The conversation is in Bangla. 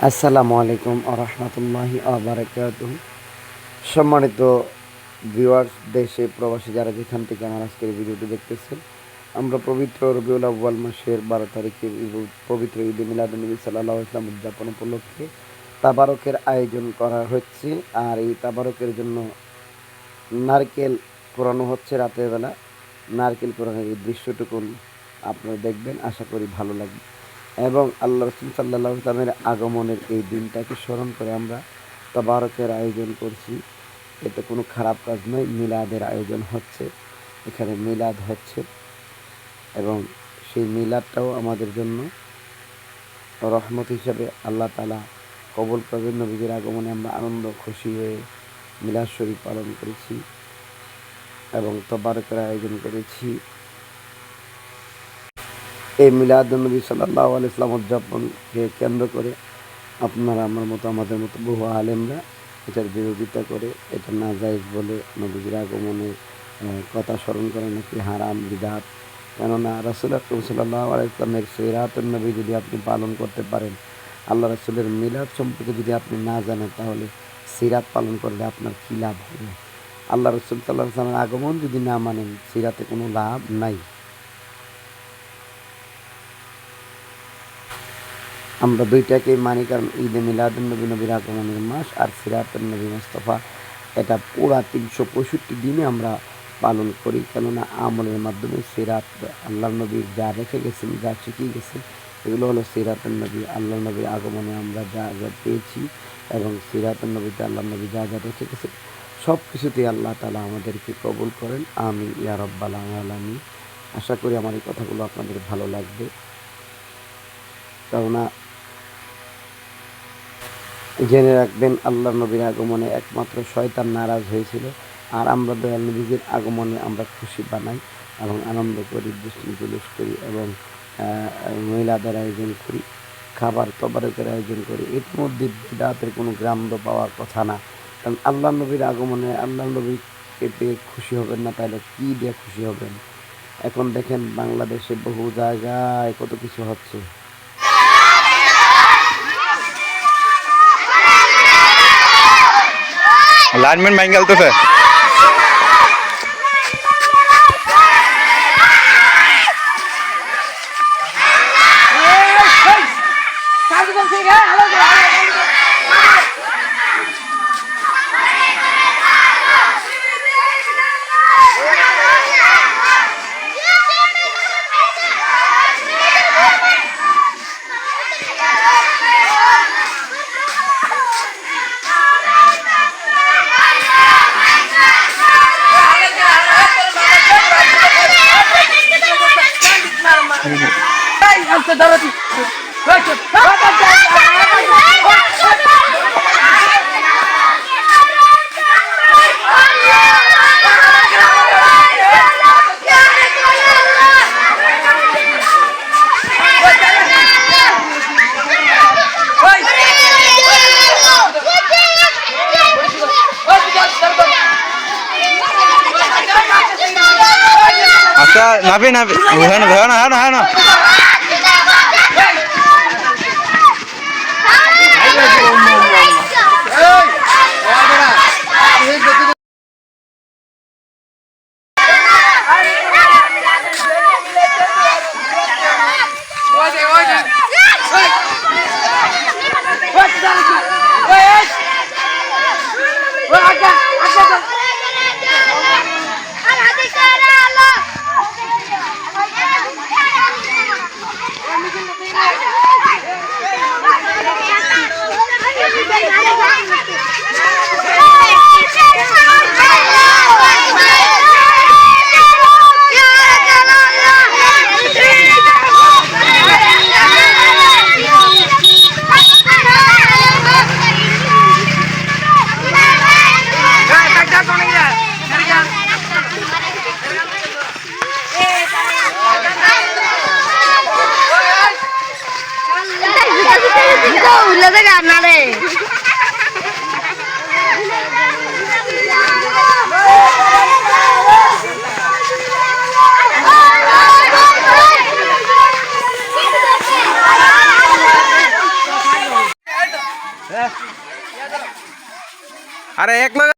আসসালামু আলাইকুম আরহামতুল্লাহি আবারাকাতুহু। সম্মানিত ভিউয়ার্স, দেশে প্রবাসী যারা যেখান থেকে আমার আজকের ভিডিওটি দেখতেছেন, আমরা পবিত্র রবিউল আউয়াল মাসের 12 তারিখে পবিত্র ঈদে মিলাদুন্নবী সাল্লাল্লাহু আলাইহি ওয়াসাল্লাম উদযাপন উপলক্ষে তাবারকের আয়োজন করা হচ্ছে। আর এই তাবারকের জন্য নারকেল পোড়ানো হচ্ছে রাতের বেলা। নারকেল পোড়ানোর এই দৃশ্যটুকুন আপনারা দেখবেন, আশা করি ভালো লাগবে। এবং আল্লাহ রসুল সাল্লাল্লাহু আলাইহি ওয়াসাল্লামের আগমনের এই দিনটাকে স্মরণ করে আমরা তাবারকের আয়োজন করছি। এতে কোনো খারাপ কাজ নয়, মিলাদের আয়োজন হচ্ছে, এখানে মিলাদ হচ্ছে এবং সেই মিলাদটাও আমাদের জন্য রহমত হিসাবে আল্লাহ তাআলা কবুল করবেন। নবীজির আগমনে আমরা আনন্দ খুশি হয়ে মিলাদ শরীফ পালন করেছি এবং তাবারকের আয়োজন করেছি। এই মিলাদুন্নবী সাল্লাল্লাহু আলাইহি ওয়াসাল্লাম উদযাপনকে কেন্দ্র করে আপনারা আমাদের মতো বহু আলেমরা এটার বিরোধিতা করে, এটা নাজায়েজ বলে, নবীজির আগমনে কথা স্মরণ করে নাকি হারাম, বিদআত। কেননা রাসূল আকরাম সাল্লাল্লাহু আলাইহি ওয়াসাল্লামের সিরাতুন নবী যদি আপনি পালন করতে পারেন, আল্লাহ রাসূলের মিলাদ সম্পর্কে যদি আপনি না জানেন, তাহলে সিরাত পালন করলে আপনার কী লাভ হবে? আল্লাহ রাসূল সাল্লাল্লাহু আলাইহি ওয়াসাল্লামের আগমন যদি না মানেন, সিরাতে কোনো লাভ নাই। আমরা দুইটাকেই মানি, কারণ ঈদে মিলাদুন্নবী নবীর আগমনের মাস আর সিরাতুন নবী মুস্তাফা এটা পুরা 365 দিনে আমরা পালন করি। কেননা আমলের মাধ্যমে সিরাত, আল্লাহ নবী যা রেখে গেছেন, যা শিখিয়ে গেছেন, এগুলো হলো সিরাতুন নবী। আল্লাহ নবীর আগমনে আমরা যা যা পেয়েছি এবং সিরাতুন নবীতে আল্লাহ নবী যা যা রেখে গেছেন, সব কিছুতেই আল্লাহ তাআলা আমাদেরকে কবুল করেন। আমিন ইয়া রাব্বাল আলামিন। আশা করি আমার এই কথাগুলো আপনাদের ভালো লাগবে। কেননা জেনে রাখবেন, আল্লাহ নবীর আগমনে একমাত্র শয়তান নারাজ হয়েছিল, আর আমরা দয়াল নবীর আগমনে আমরা খুশি বানাই এবং আনন্দ করি, দুষ্টুমি জুলুস করি এবং মহিলাদের আয়োজন করি, খাবার তবারকের আয়োজন করি। এর মধ্যে বিদআতের কোনো গ্রাম্য পাওয়ার কথা না। কারণ আল্লাহ নবীর আগমনে আল্লাহ নবীকে পেয়ে খুশি হবেন না, তাহলে কী দিয়ে খুশি হবেন? এখন দেখেন বাংলাদেশে বহু জায়গায় কত কিছু হচ্ছে। লাইনম্যান মাইন গেলতেছে। আচ্ছা নাবি নাবি, হ্যাঁ না হ্যাঁ না হ্যাঁ না। আরে এক লগে